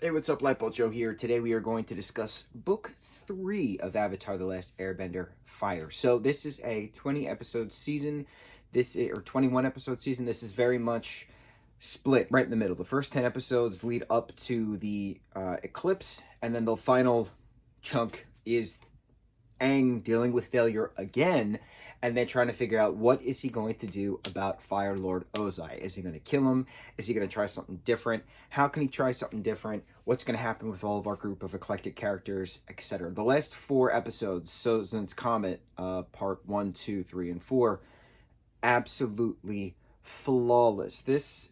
Hey, what's up, lightboltjoe here. Today we are going to discuss Book 3 of Avatar: The Last Airbender, Fire. So this is a 20-episode season, or 21-episode season. This is very much split right in the middle. The first 10 episodes lead up to the eclipse, and then the final chunk is Aang dealing with failure again, and then trying to figure out what is he going to do about Fire Lord Ozai. Is he going to kill him? Is he going to try something different? How can he try something different? What's going to happen with all of our group of eclectic characters, etc.? The last 4 episodes, Sozin's Comet, part 1, 2, 3, and 4, absolutely flawless. This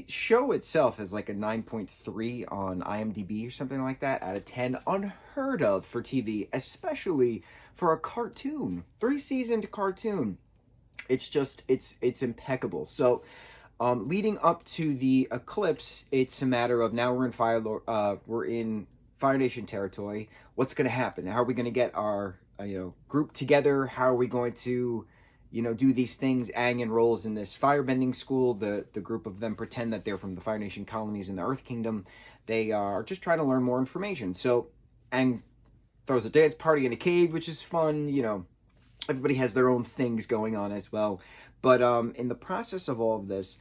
show itself is like a 9.3 on IMDb or something like that out of 10. Unheard of for TV, especially for a cartoon, 3-seasoned cartoon. It's just it's impeccable. So leading up to the eclipse, it's a matter of now we're in Fire Nation territory. What's going to happen? How are we going to get our group together? How are we going to do these things? Aang enrolls in this firebending school. The group of them pretend that they're from the Fire Nation colonies in the Earth Kingdom. They are just trying to learn more information. So Aang throws a dance party in a cave, which is fun. Everybody has their own things going on as well. But in the process of all of this,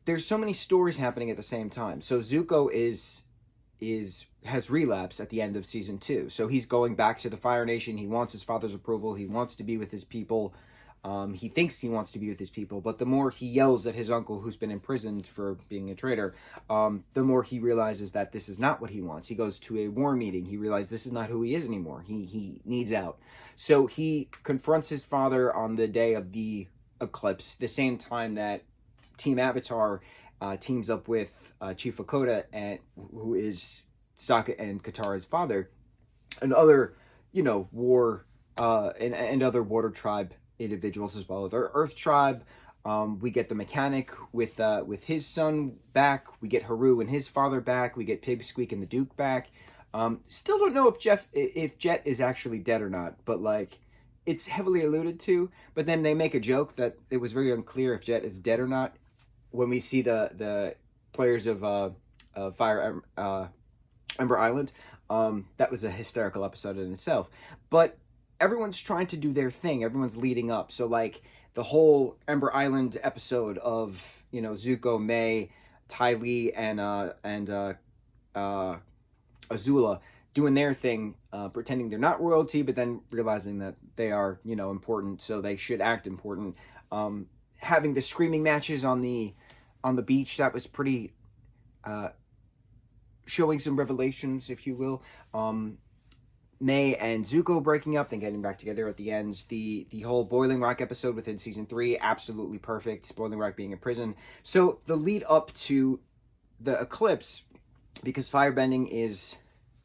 there's so many stories happening at the same time. So Zuko has relapsed at the end of season 2. So he's going back to the Fire Nation. He wants his father's approval. He wants to be with his people. He thinks he wants to be with his people, but the more he yells at his uncle, who's been imprisoned for being a traitor, the more he realizes that this is not what he wants. He goes to a war meeting. He realizes this is not who he is anymore. He needs out. So he confronts his father on the day of the eclipse, the same time that Team Avatar teams up with Chief Lakota, who is Sokka and Katara's father, and other, war and other water tribe individuals as well. Their Earth tribe. We get the mechanic with his son back. We get Haru and his father back. We get Pipsqueak and the Duke back. Still don't know if Jet is actually dead or not, but it's heavily alluded to. But then they make a joke that it was very unclear if Jet is dead or not when we see the players of Ember Island. That was a hysterical episode in itself. But everyone's trying to do their thing. Everyone's leading up. So the whole Ember Island episode of Zuko, Mai, Ty Lee, and Azula doing their thing, pretending they're not royalty, but then realizing that they are important, so they should act important. Having the screaming matches on the beach, that was pretty showing some revelations, if you will. Mai and Zuko breaking up, then getting back together at the ends. The whole Boiling Rock episode within season 3, absolutely perfect. Boiling Rock being in prison. So the lead up to the eclipse, because firebending is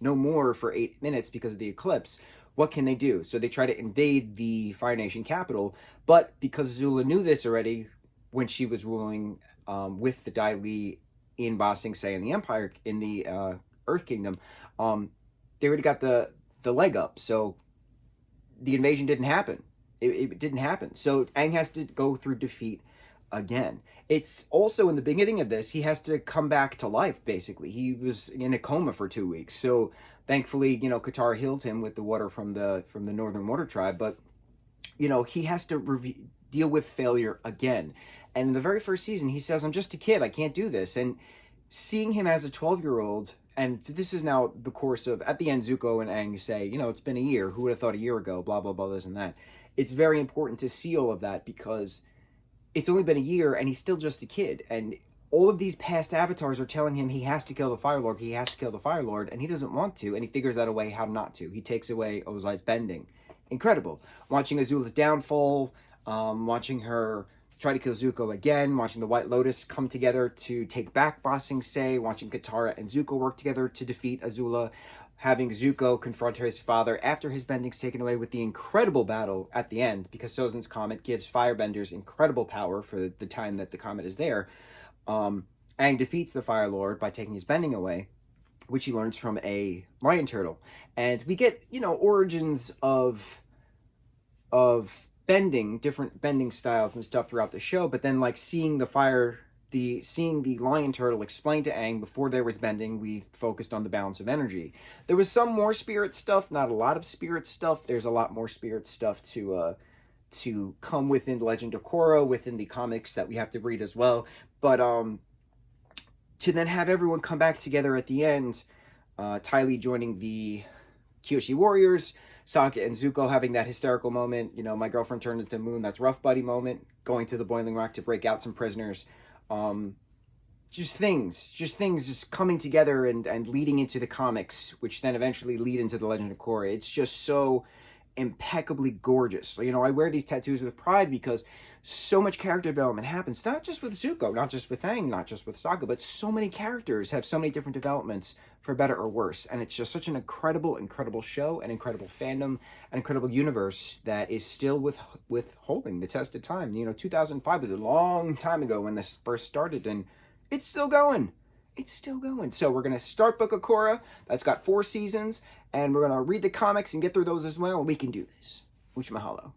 no more for 8 minutes because of the eclipse, what can they do? So they try to invade the Fire Nation capital, but because Azula knew this already when she was ruling with the Dai Li in Ba Sing Se in the Empire, in the Earth Kingdom, they already got the leg up. So the invasion didn't happen. It didn't happen. So Aang has to go through defeat again. It's also in the beginning of this, he has to come back to life, basically. He was in a coma for 2 weeks. So thankfully, Katara healed him with the water from the Northern Water Tribe. But, he has to deal with failure again. And in the very first season, he says, I'm just a kid. I can't do this. And seeing him as a 12-year-old, and this is now the course of, at the end, Zuko and Aang say, it's been a year. Who would have thought a year ago? Blah, blah, blah, this and that. It's very important to see all of that because it's only been a year and he's still just a kid. And all of these past avatars are telling him he has to kill the Fire Lord. He has to kill the Fire Lord, and he doesn't want to. And he figures out a way how not to. He takes away Ozai's bending. Incredible. Watching Azula's downfall, watching her try to kill Zuko again, watching the White Lotus come together to take back Ba Sing Se, watching Katara and Zuko work together to defeat Azula, having Zuko confront his father after his bending's taken away with the incredible battle at the end, because Sozin's Comet gives firebenders incredible power for the time that the comet is there. Aang defeats the Fire Lord by taking his bending away, which he learns from a lion turtle. And we get, origins of different bending styles and stuff throughout the show, but then seeing the Fire seeing the lion turtle explain to Aang before there was bending, we focused on the balance of energy. There was some more spirit stuff, not a lot of spirit stuff. There's a lot more spirit stuff to come within the Legend of Korra, within the comics that we have to read as well. But to then have everyone come back together at the end, Ty Lee joining the Kyoshi Warriors, Sokka and Zuko having that hysterical moment, you know, my girlfriend turned into the moon, that's rough buddy moment, going to the Boiling Rock to break out some prisoners. Just things coming together and leading into the comics, which then eventually lead into the Legend of Korra. It's just so impeccably gorgeous. You know, I wear these tattoos with pride because so much character development happens, not just with Zuko, not just with Aang, not just with Sokka, but so many characters have so many different developments, for better or worse. And it's just such an incredible show, an incredible fandom, an incredible universe that is still withholding the test of time. You know, 2005 was a long time ago when this first started, and it's still going. It's still going. So we're going to start Book of Korra. That's got 4 seasons, and we're going to read the comics and get through those as well. We can do this. Mucho mahalo.